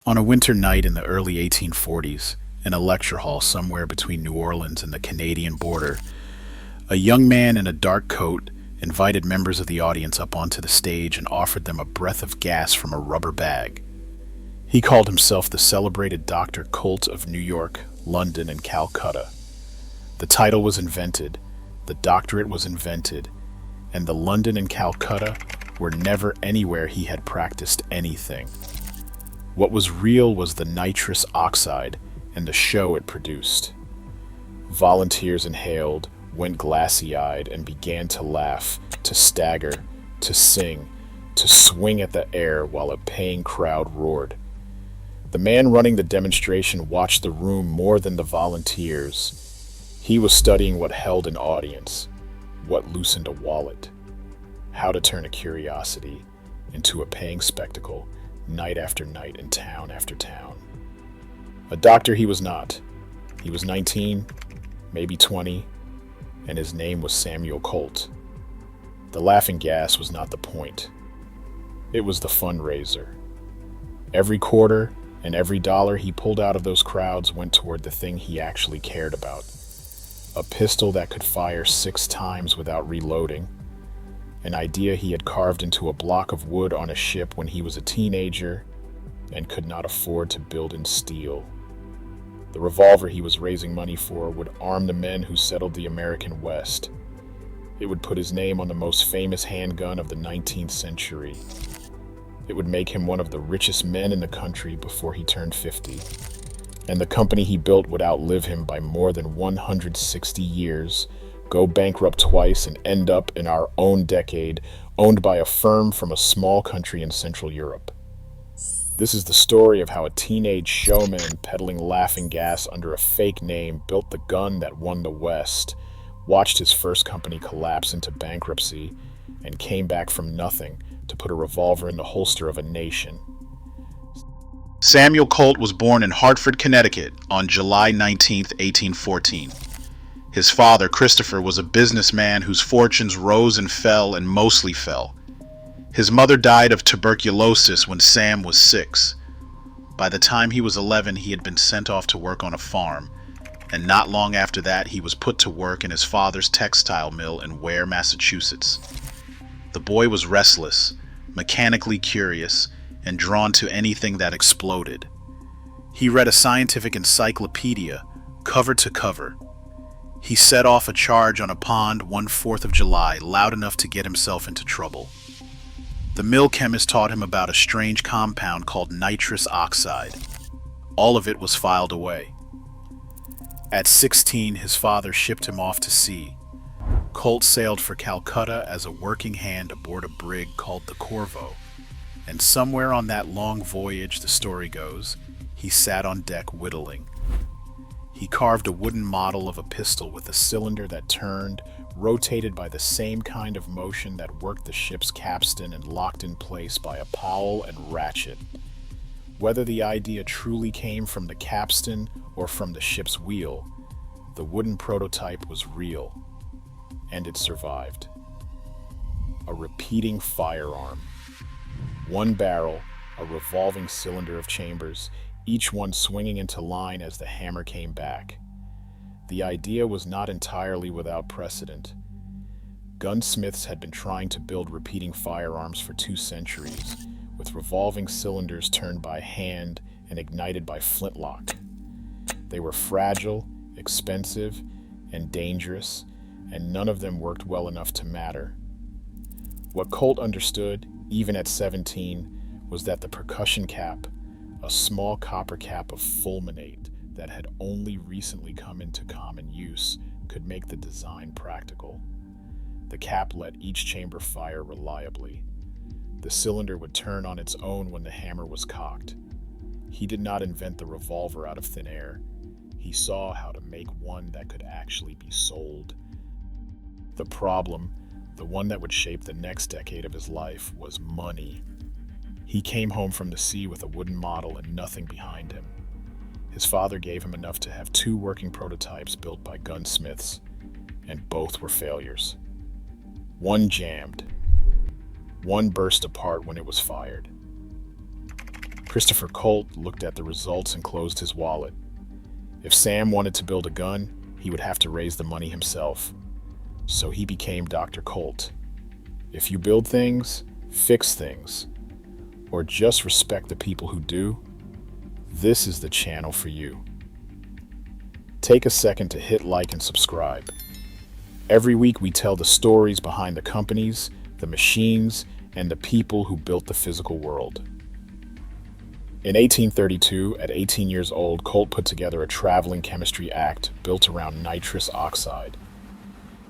On a winter night in the early 1840s, in a lecture hall somewhere between New Orleans and the Canadian border, a young man in a dark coat invited members of the audience up onto the stage and offered them a breath of gas from a rubber bag. He called himself the celebrated Dr. Colt of New York, London, and Calcutta. The title was invented, the doctorate was invented, and the London and Calcutta were never anywhere he had practiced anything. What was real was the nitrous oxide and the show it produced. Volunteers inhaled, went glassy-eyed, and began to laugh, to stagger, to sing, to swing at the air while a paying crowd roared. The man running the demonstration watched the room more than the volunteers. He was studying what held an audience, what loosened a wallet, how to turn a curiosity into a paying spectacle, night after night in town after town. A doctor he was not. He was 19, maybe 20, and his name was Samuel Colt. The laughing gas was not the point. It was the fundraiser. Every quarter and every dollar he pulled out of those crowds went toward the thing he actually cared about. A pistol that could fire 6 times without reloading. An idea he had carved into a block of wood on a ship when he was a teenager and could not afford to build in steel. The revolver he was raising money for would arm the men who settled the American West. It would put his name on the most famous handgun of the 19th century. It would make him one of the richest men in the country before he turned 50. And the company he built would outlive him by more than 160 years, go bankrupt twice, and end up in our own decade, owned by a firm from a small country in Central Europe. This is the story of how a teenage showman peddling laughing gas under a fake name built the gun that won the West, watched his first company collapse into bankruptcy, and came back from nothing to put a revolver in the holster of a nation. Samuel Colt was born in Hartford, Connecticut on July 19, 1814. His father, Christopher, was a businessman whose fortunes rose and fell and mostly fell. His mother died of tuberculosis when Sam was 6. By the time he was 11, he had been sent off to work on a farm, and not long after that, he was put to work in his father's textile mill in Ware, Massachusetts. The boy was restless, mechanically curious, and drawn to anything that exploded. He read a scientific encyclopedia, cover to cover. He set off a charge on a pond one 4th of July, loud enough to get himself into trouble. The mill chemist taught him about a strange compound called nitrous oxide. All of it was filed away. At 16, his father shipped him off to sea. Colt sailed for Calcutta as a working hand aboard a brig called the Corvo, and somewhere on that long voyage, the story goes, he sat on deck whittling. He carved a wooden model of a pistol with a cylinder that turned, rotated by the same kind of motion that worked the ship's capstan and locked in place by a powel and ratchet. Whether the idea truly came from the capstan or from the ship's wheel, the wooden prototype was real, and it survived. A repeating firearm. One barrel, a revolving cylinder of chambers, each one swinging into line as the hammer came back. The idea was not entirely without precedent. Gunsmiths had been trying to build repeating firearms for 2 centuries, with revolving cylinders turned by hand and ignited by flintlock. They were fragile, expensive, and dangerous, and none of them worked well enough to matter. What Colt understood, even at 17, was that the percussion cap, a small copper cap of fulminate that had only recently come into common use, could make the design practical. The cap let each chamber fire reliably. The cylinder would turn on its own when the hammer was cocked. He did not invent the revolver out of thin air. He saw how to make one that could actually be sold. The problem, the one that would shape the next decade of his life, was money. He came home from the sea with a wooden model and nothing behind him. His father gave him enough to have 2 working prototypes built by gunsmiths, and both were failures. One jammed. One burst apart when it was fired. Christopher Colt looked at the results and closed his wallet. If Sam wanted to build a gun, he would have to raise the money himself. So he became Dr. Colt. If you build things, fix things, or just respect the people who do, this is the channel for you. Take a second to hit like and subscribe. Every week we tell the stories behind the companies, the machines, and the people who built the physical world. In 1832, at 18 years old, Colt put together a traveling chemistry act built around nitrous oxide.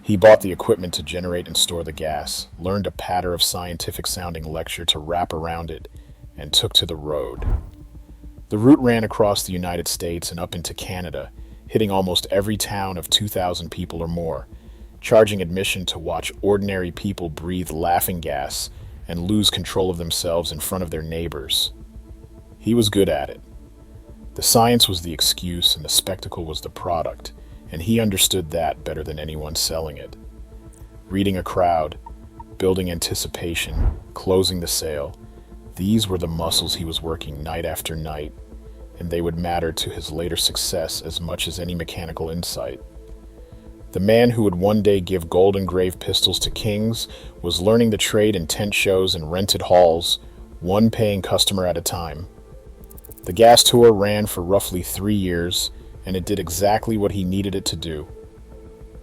He bought the equipment to generate and store the gas, learned a patter of scientific-sounding lecture to wrap around it, and took to the road. The route ran across the United States and up into Canada, hitting almost every town of 2,000 people or more, charging admission to watch ordinary people breathe laughing gas and lose control of themselves in front of their neighbors. He was good at it. The science was the excuse and the spectacle was the product, and he understood that better than anyone selling it. Reading a crowd, building anticipation, closing the sale, these were the muscles he was working night after night, and they would matter to his later success as much as any mechanical insight. The man who would one day give gold-engraved pistols to kings was learning the trade in tent shows and rented halls, one paying customer at a time. The gas tour ran for roughly 3 years, and it did exactly what he needed it to do.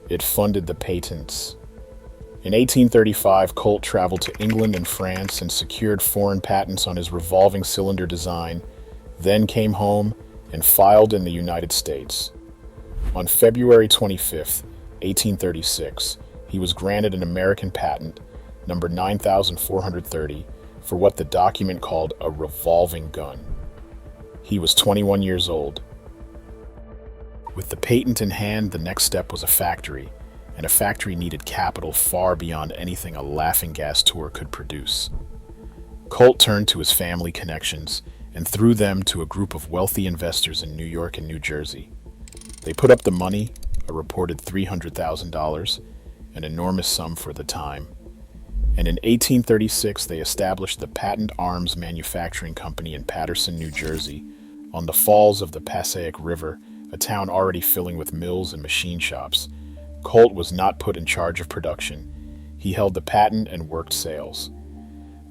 It funded the patents. In 1835, Colt traveled to England and France and secured foreign patents on his revolving cylinder design, then came home and filed in the United States. On February 25, 1836, he was granted an American patent, number 9430, for what the document called a revolving gun. He was 21 years old. With the patent in hand, the next step was a factory, and a factory needed capital far beyond anything a laughing gas tour could produce. Colt turned to his family connections and through them to a group of wealthy investors in New York and New Jersey. They put up the money, a reported $300,000, an enormous sum for the time. And in 1836, they established the Patent Arms Manufacturing Company in Paterson, New Jersey, on the falls of the Passaic River, a town already filling with mills and machine shops. Colt was not put in charge of production. He held the patent and worked sales.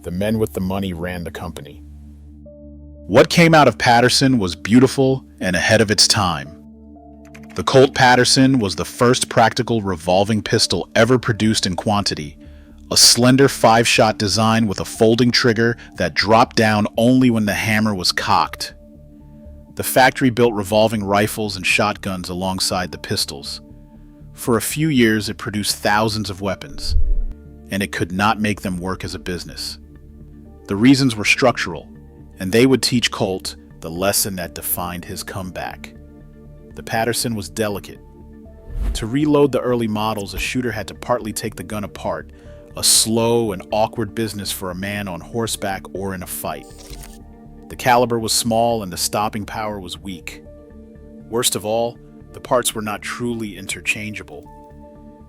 The men with the money ran the company. What came out of Paterson was beautiful and ahead of its time. The Colt Paterson was the first practical revolving pistol ever produced in quantity, a slender 5-shot design with a folding trigger that dropped down only when the hammer was cocked. The factory built revolving rifles and shotguns alongside the pistols. For a few years, it produced thousands of weapons, and it could not make them work as a business. The reasons were structural, and they would teach Colt the lesson that defined his comeback. The Paterson was delicate. To reload the early models, a shooter had to partly take the gun apart, a slow and awkward business for a man on horseback or in a fight. The caliber was small and the stopping power was weak. Worst of all, the parts were not truly interchangeable.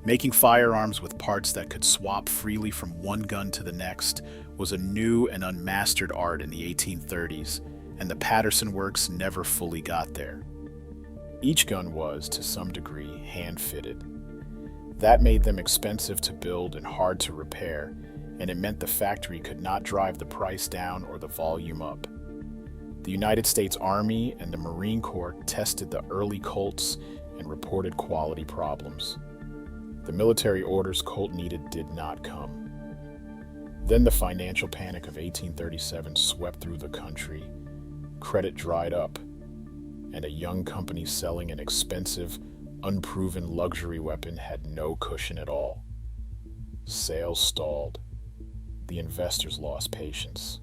Making firearms with parts that could swap freely from one gun to the next was a new and unmastered art in the 1830s, and the Paterson works never fully got there. Each gun was, to some degree, hand-fitted. That made them expensive to build and hard to repair, and it meant the factory could not drive the price down or the volume up. The United States Army and the Marine Corps tested the early Colts and reported quality problems. The military orders Colt needed did not come. Then the financial panic of 1837 swept through the country. Credit dried up, and a young company selling an expensive, unproven luxury weapon had no cushion at all. Sales stalled. The investors lost patience.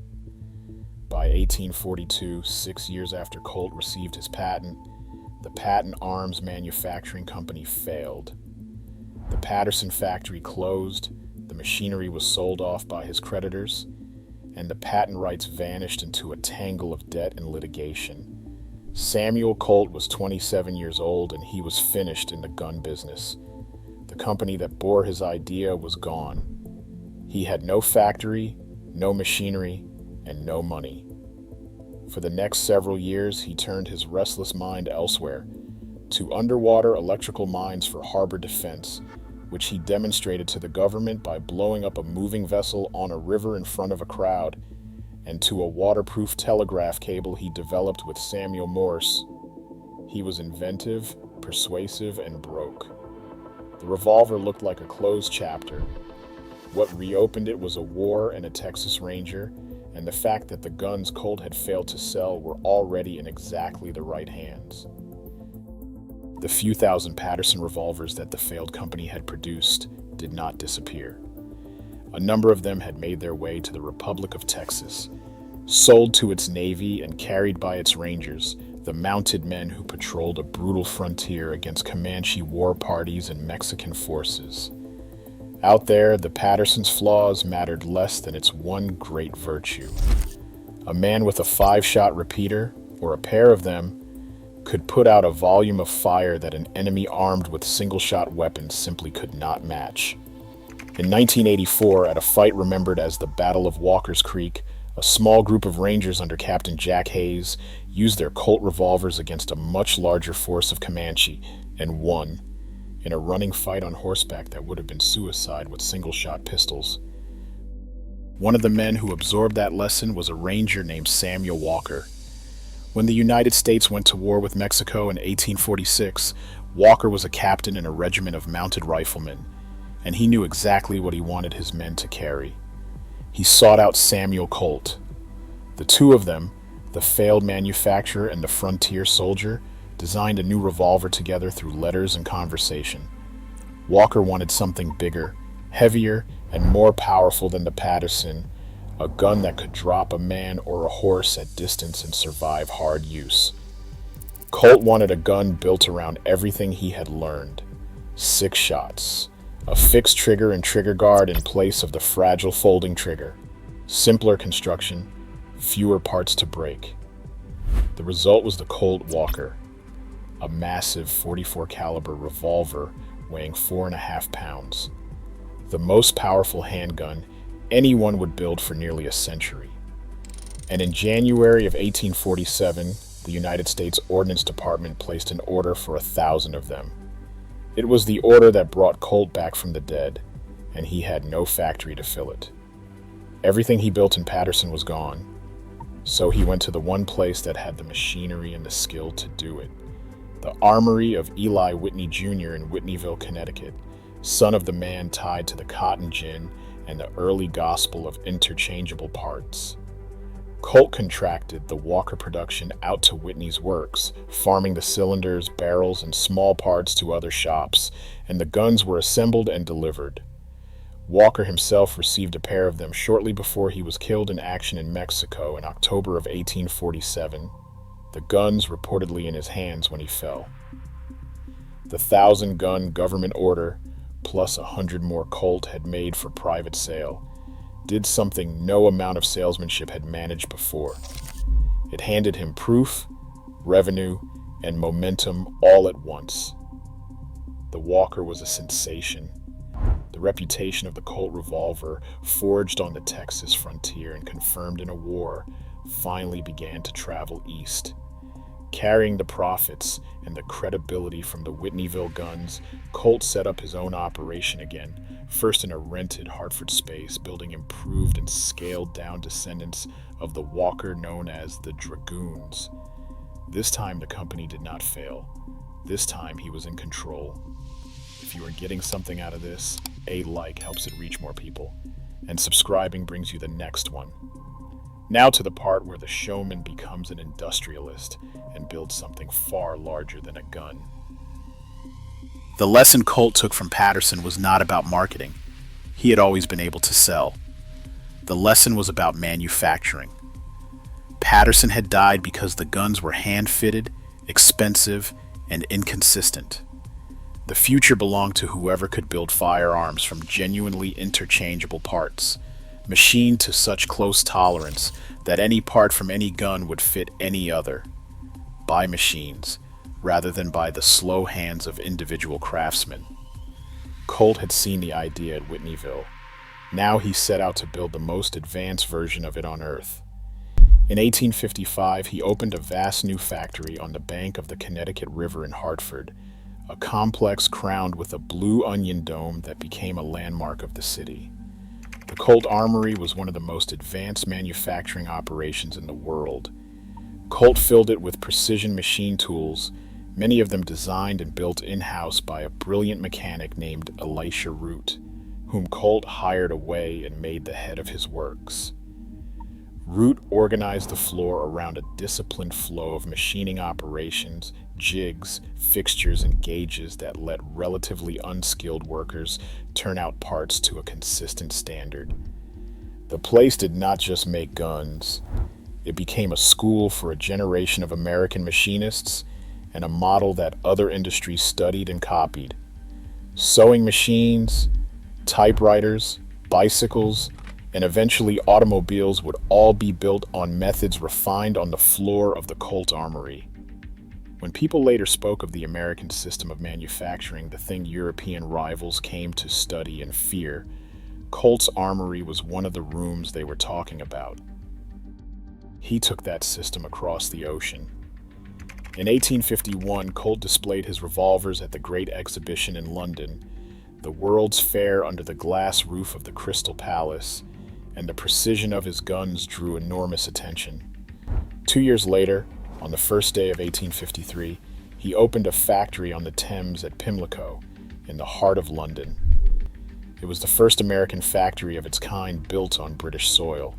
By 1842, 6 years after Colt received his patent, the Patent Arms Manufacturing Company failed. The Paterson factory closed, the machinery was sold off by his creditors, and the patent rights vanished into a tangle of debt and litigation. Samuel Colt was 27 years old and he was finished in the gun business. The company that bore his idea was gone. He had no factory, no machinery, and no money. For the next several years, he turned his restless mind elsewhere, to underwater electrical mines for harbor defense, which he demonstrated to the government by blowing up a moving vessel on a river in front of a crowd, and to a waterproof telegraph cable he developed with Samuel Morse. He was inventive, persuasive, and broke. The revolver looked like a closed chapter. What reopened it was a war and a Texas Ranger, and the fact that the guns Colt had failed to sell were already in exactly the right hands. The few thousand Patterson revolvers that the failed company had produced did not disappear. A number of them had made their way to the Republic of Texas, sold to its Navy and carried by its Rangers, the mounted men who patrolled a brutal frontier against Comanche war parties and Mexican forces. Out there, the Patterson's flaws mattered less than its one great virtue. A man with a 5-shot repeater, or a pair of them, could put out a volume of fire that an enemy armed with single-shot weapons simply could not match. In 1984, at a fight remembered as the Battle of Walker's Creek, a small group of Rangers under Captain Jack Hayes used their Colt revolvers against a much larger force of Comanche, and won, in a running fight on horseback that would have been suicide with single-shot pistols. One of the men who absorbed that lesson was a Ranger named Samuel Walker. When the United States went to war with Mexico in 1846, Walker was a captain in a regiment of mounted riflemen, and he knew exactly what he wanted his men to carry. He sought out Samuel Colt. The two of them, the failed manufacturer and the frontier soldier, designed a new revolver together through letters and conversation. Walker wanted something bigger, heavier, and more powerful than the Patterson, a gun that could drop a man or a horse at distance and survive hard use. Colt wanted a gun built around everything he had learned. 6 shots, a fixed trigger and trigger guard in place of the fragile folding trigger, simpler construction, fewer parts to break. The result was the Colt Walker, a massive .44 caliber revolver weighing 4.5 pounds, the most powerful handgun anyone would build for nearly a century. And in January of 1847, the United States Ordnance Department placed an order for 1,000 of them. It was the order that brought Colt back from the dead, and he had no factory to fill it. Everything he built in Patterson was gone, so he went to the one place that had the machinery and the skill to do it. The Armory of Eli Whitney Jr. in Whitneyville, Connecticut, son of the man tied to the cotton gin and the early gospel of interchangeable parts. Colt contracted the Walker production out to Whitney's works, farming the cylinders, barrels, and small parts to other shops, and the guns were assembled and delivered. Walker himself received a pair of them shortly before he was killed in action in Mexico in October of 1847, the guns reportedly in his hands when he fell. The 1,000-gun government order, plus 100 more Colt had made for private sale, did something no amount of salesmanship had managed before. It handed him proof, revenue, and momentum all at once. The Walker was a sensation. The reputation of the Colt revolver, forged on the Texas frontier and confirmed in a war, finally began to travel east. Carrying the profits and the credibility from the Whitneyville guns, Colt set up his own operation again, first in a rented Hartford space, building improved and scaled-down descendants of the Walker known as the Dragoons. This time the company did not fail. This time he was in control. If you are getting something out of this, a like helps it reach more people, and subscribing brings you the next one. Now to the part where the showman becomes an industrialist and builds something far larger than a gun. The lesson Colt took from Patterson was not about marketing. He had always been able to sell. The lesson was about manufacturing. Patterson had died because the guns were hand-fitted, expensive, and inconsistent. The future belonged to whoever could build firearms from genuinely interchangeable parts, machined to such close tolerance that any part from any gun would fit any other, by machines, rather than by the slow hands of individual craftsmen. Colt had seen the idea at Whitneyville. Now he set out to build the most advanced version of it on Earth. In 1855, he opened a vast new factory on the bank of the Connecticut River in Hartford, a complex crowned with a blue onion dome that became a landmark of the city. The Colt Armory was one of the most advanced manufacturing operations in the world. Colt filled it with precision machine tools, many of them designed and built in-house by a brilliant mechanic named Elisha Root, whom Colt hired away and made the head of his works. Root organized the floor around a disciplined flow of machining operations, jigs, fixtures, and gauges that let relatively unskilled workers turn out parts to a consistent standard. The place did not just make guns. It became a school for a generation of American machinists and a model that other industries studied and copied. Sewing machines, typewriters, bicycles, and eventually automobiles would all be built on methods refined on the floor of the Colt Armory. When people later spoke of the American system of manufacturing, the thing European rivals came to study and fear, Colt's Armory was one of the rooms they were talking about. He took that system across the ocean. In 1851, Colt displayed his revolvers at the Great Exhibition in London, the World's Fair under the glass roof of the Crystal Palace, and the precision of his guns drew enormous attention. 2 years later, on the first day of 1853, he opened a factory on the Thames at Pimlico, in the heart of London. It was the first American factory of its kind built on British soil.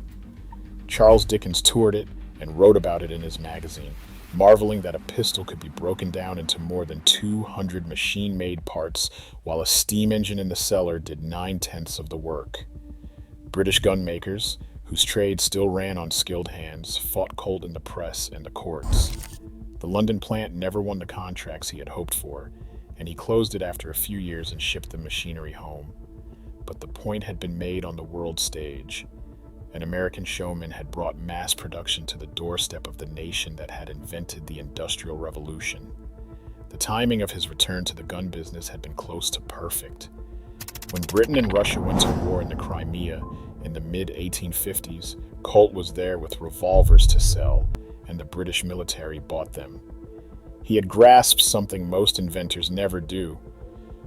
Charles Dickens toured it and wrote about it in his magazine, marveling that a pistol could be broken down into more than 200 machine-made parts, while a steam engine in the cellar did 9/10 of the work. British gunmakers, whose trade still ran on skilled hands, fought Colt in the press and the courts. The London plant never won the contracts he had hoped for, and he closed it after a few years and shipped the machinery home. But the point had been made on the world stage. An American showman had brought mass production to the doorstep of the nation that had invented the Industrial Revolution. The timing of his return to the gun business had been close to perfect. When Britain and Russia went to war in the Crimea in the mid-1850s, Colt was there with revolvers to sell, and the British military bought them. He had grasped something most inventors never do,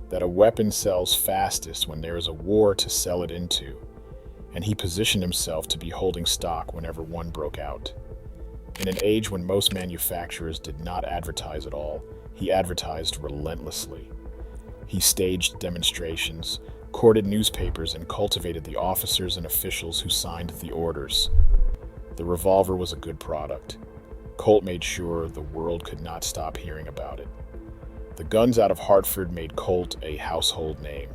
that a weapon sells fastest when there is a war to sell it into, and he positioned himself to be holding stock whenever one broke out. In an age when most manufacturers did not advertise at all, he advertised relentlessly. He staged demonstrations, courted newspapers, and cultivated the officers and officials who signed the orders. The revolver was a good product. Colt made sure the world could not stop hearing about it. The guns out of Hartford made Colt a household name.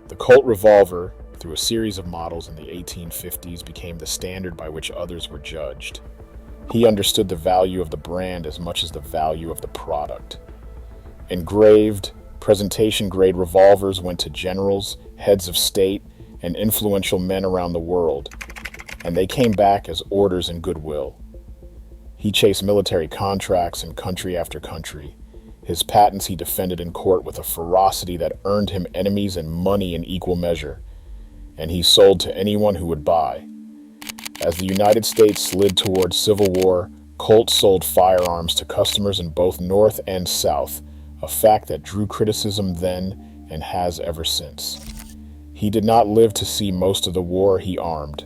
The Colt revolver, through a series of models in the 1850s, became the standard by which others were judged. He understood the value of the brand as much as the value of the product. Engraved, presentation-grade revolvers went to generals, heads of state, and influential men around the world, and they came back as orders and goodwill. He chased military contracts in country after country. His patents he defended in court with a ferocity that earned him enemies and money in equal measure, and he sold to anyone who would buy. As the United States slid towards civil war, Colt sold firearms to customers in both North and South, a fact that drew criticism then and has ever since. He did not live to see most of the war he armed.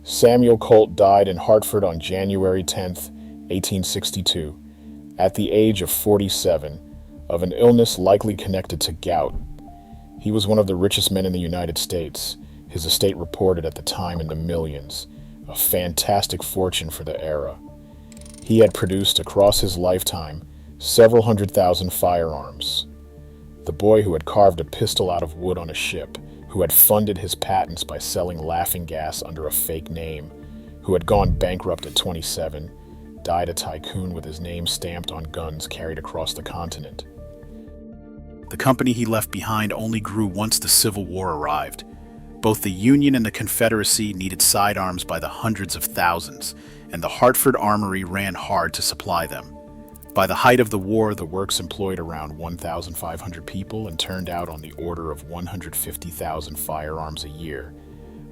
Samuel Colt died in Hartford on January 10th, 1862, at the age of 47, of an illness likely connected to gout. He was one of the richest men in the United States, his estate reported at the time in the millions, a fantastic fortune for the era. He had produced across his lifetime several 100,000 firearms. The boy who had carved a pistol out of wood on a ship, who had funded his patents by selling laughing gas under a fake name, who had gone bankrupt at 27, died a tycoon with his name stamped on guns carried across the continent. The company he left behind only grew once the Civil War arrived. Both the Union and the Confederacy needed sidearms by the hundreds of thousands, and the Hartford Armory ran hard to supply them. By the height of the war, the works employed around 1,500 people and turned out on the order of 150,000 firearms a year,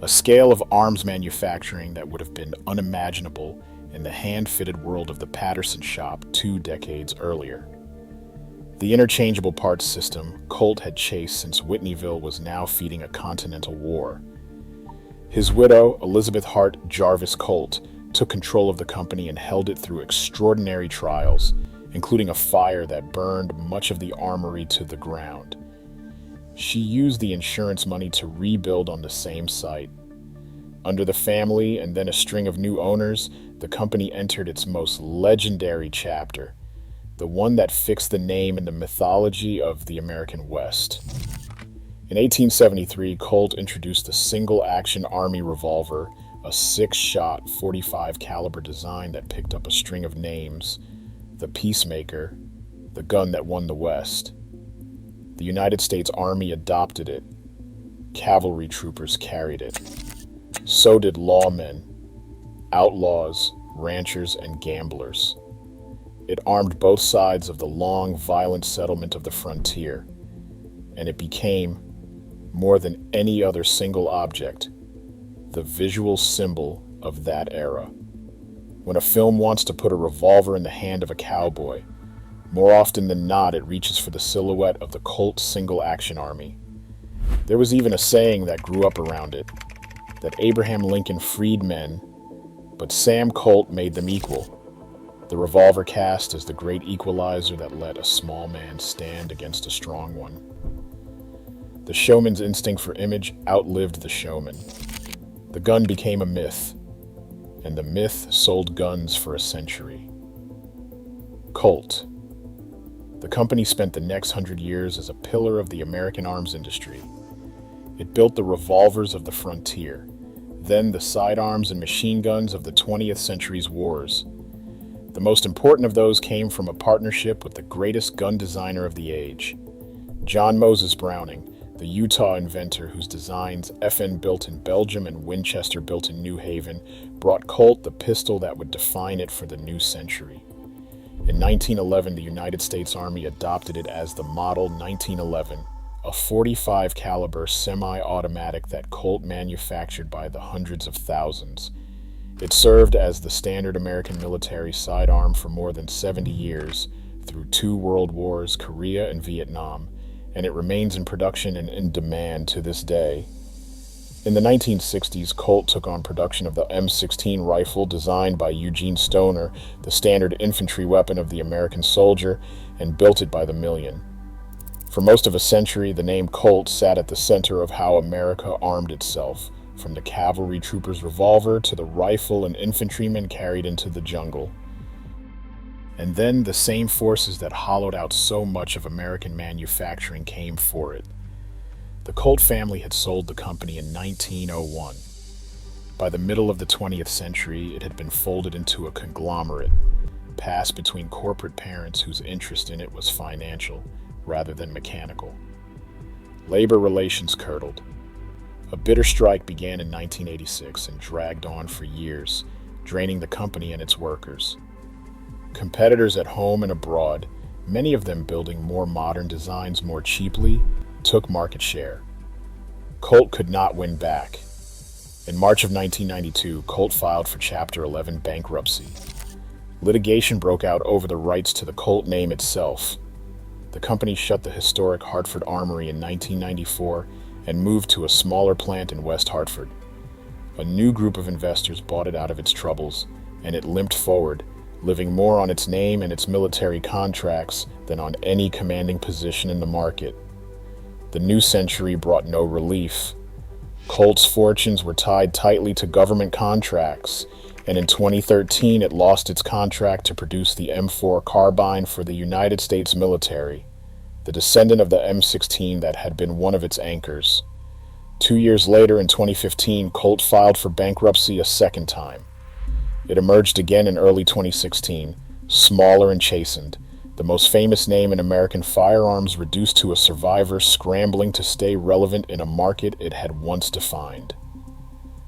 a scale of arms manufacturing that would have been unimaginable in the hand-fitted world of the Patterson shop 2 decades earlier. The interchangeable parts system Colt had chased since Whitneyville was now feeding a continental war. His widow, Elizabeth Hart Jarvis Colt, took control of the company and held it through extraordinary trials, including a fire that burned much of the armory to the ground. She used the insurance money to rebuild on the same site. Under the family and then a string of new owners, the company entered its most legendary chapter, the one that fixed the name in the mythology of the American West. In 1873, Colt introduced the single-action Army revolver, a 6-shot 45 caliber design that picked up a string of names: the Peacemaker, the gun that won the West. The United States Army adopted it. Cavalry troopers carried it. So did lawmen, outlaws, ranchers, and gamblers. It armed both sides of the long, violent settlement of the frontier, and it became, more than any other single object, the visual symbol of that era. When a film wants to put a revolver in the hand of a cowboy, more often than not it reaches for the silhouette of the Colt single-action army. There was even a saying that grew up around it, that Abraham Lincoln freed men, but Sam Colt made them equal. The revolver cast as the great equalizer that let a small man stand against a strong one. The showman's instinct for image outlived the showman. The gun became a myth, and the myth sold guns for a century. Colt. The company spent the next 100 years as a pillar of the American arms industry. It built the revolvers of the frontier, then the sidearms and machine guns of the 20th century's wars. The most important of those came from a partnership with the greatest gun designer of the age, John Moses Browning, the Utah inventor whose designs, FN built in Belgium and Winchester built in New Haven, brought Colt the pistol that would define it for the new century. In 1911, the United States Army adopted it as the Model 1911, a 45 caliber semi-automatic that Colt manufactured by the hundreds of thousands. It served as the standard American military sidearm for more than 70 years, through 2 world wars, Korea and Vietnam, and it remains in production and in demand to this day. In the 1960s, Colt took on production of the M16 rifle designed by Eugene Stoner, the standard infantry weapon of the American soldier, and built it by the million. For most of a century, the name Colt sat at the center of how America armed itself, from the cavalry trooper's revolver to the rifle an infantryman carried into the jungle. And then the same forces that hollowed out so much of American manufacturing came for it. The Colt family had sold the company in 1901. By the middle of the 20th century, it had been folded into a conglomerate, passed between corporate parents whose interest in it was financial rather than mechanical. Labor relations curdled. A bitter strike began in 1986 and dragged on for years, draining the company and its workers. Competitors at home and abroad, many of them building more modern designs more cheaply, took market share. Colt could not win back. In March of 1992, Colt filed for Chapter 11 bankruptcy. Litigation broke out over the rights to the Colt name itself. The company shut the historic Hartford Armory in 1994 and moved to a smaller plant in West Hartford. A new group of investors bought it out of its troubles, and it limped forward, living more on its name and its military contracts than on any commanding position in the market. The new century brought no relief. Colt's fortunes were tied tightly to government contracts, and in 2013 it lost its contract to produce the M4 carbine for the United States military, the descendant of the M16 that had been one of its anchors. 2 years later, in 2015, Colt filed for bankruptcy a second time. It emerged again in early 2016, smaller and chastened, the most famous name in American firearms reduced to a survivor scrambling to stay relevant in a market it had once defined.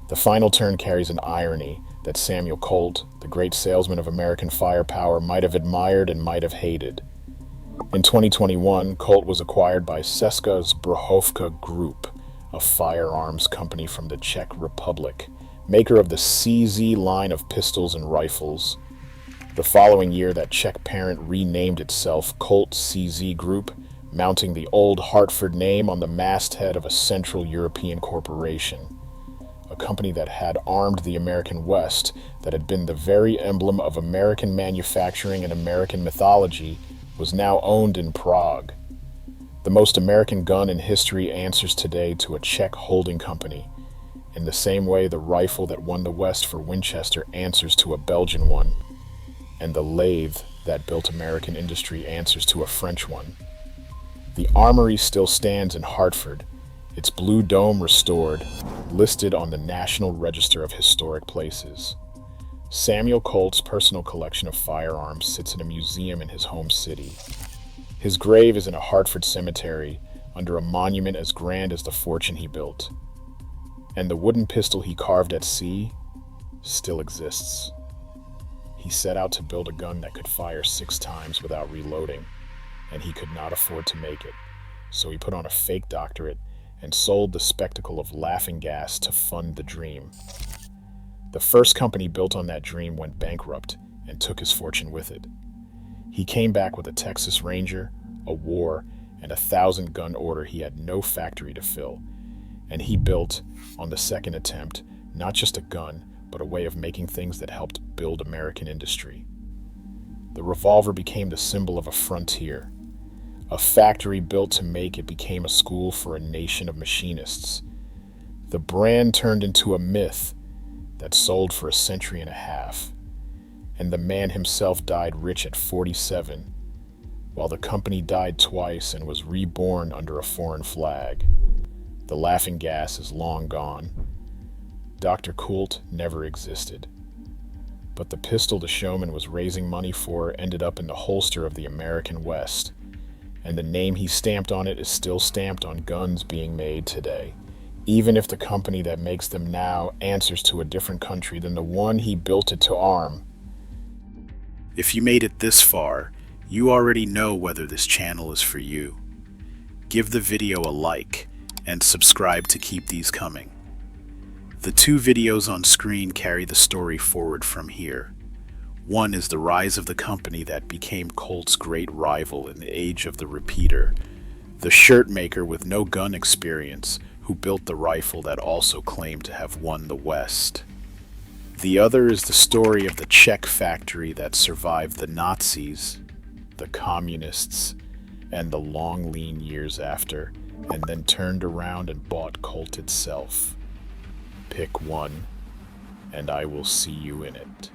The final turn carries an irony that Samuel Colt, the great salesman of American firepower, might have admired and might have hated. In 2021, Colt was acquired by Seska's Brahofka Group, a firearms company from the Czech Republic, maker of the CZ line of pistols and rifles. The following year, that Czech parent renamed itself Colt CZ Group, mounting the old Hartford name on the masthead of a Central European corporation. A company that had armed the American West, that had been the very emblem of American manufacturing and American mythology, was now owned in Prague. The most American gun in history answers today to a Czech holding company, in the same way the rifle that won the West for Winchester answers to a Belgian one, and the lathe that built American industry answers to a French one. The Armory still stands in Hartford, its blue dome restored, listed on the National Register of Historic Places. Samuel Colt's personal collection of firearms sits in a museum in his home city. His grave is in a Hartford cemetery, under a monument as grand as the fortune he built. And the wooden pistol he carved at sea still exists. He set out to build a gun that could fire 6 times without reloading, and he could not afford to make it, so he put on a fake doctorate and sold the spectacle of laughing gas to fund the dream. The first company built on that dream went bankrupt and took his fortune with it. He came back with a Texas Ranger, a war, and a 1,000-gun order he had no factory to fill, and he built, on the second attempt, not just a gun, but a way of making things that helped build American industry. The revolver became the symbol of a frontier. A factory built to make it became a school for a nation of machinists. The brand turned into a myth that sold for a century and a half. And the man himself died rich at 47, while the company died twice and was reborn under a foreign flag. The laughing gas is long gone. Dr. Coult never existed. But the pistol the Showman was raising money for ended up in the holster of the American West. And the name he stamped on it is still stamped on guns being made today, even if the company that makes them now answers to a different country than the one he built it to arm. If you made it this far, you already know whether this channel is for you. Give the video a like and subscribe to keep these coming. The 2 videos on screen carry the story forward from here. One is the rise of the company that became Colt's great rival in the age of the repeater, the shirt maker with no gun experience who built the rifle that also claimed to have won the West. The other is the story of the Czech factory that survived the Nazis, the communists, and the long lean years after, and then turned around and bought Colt itself. Pick one, and I will see you in it.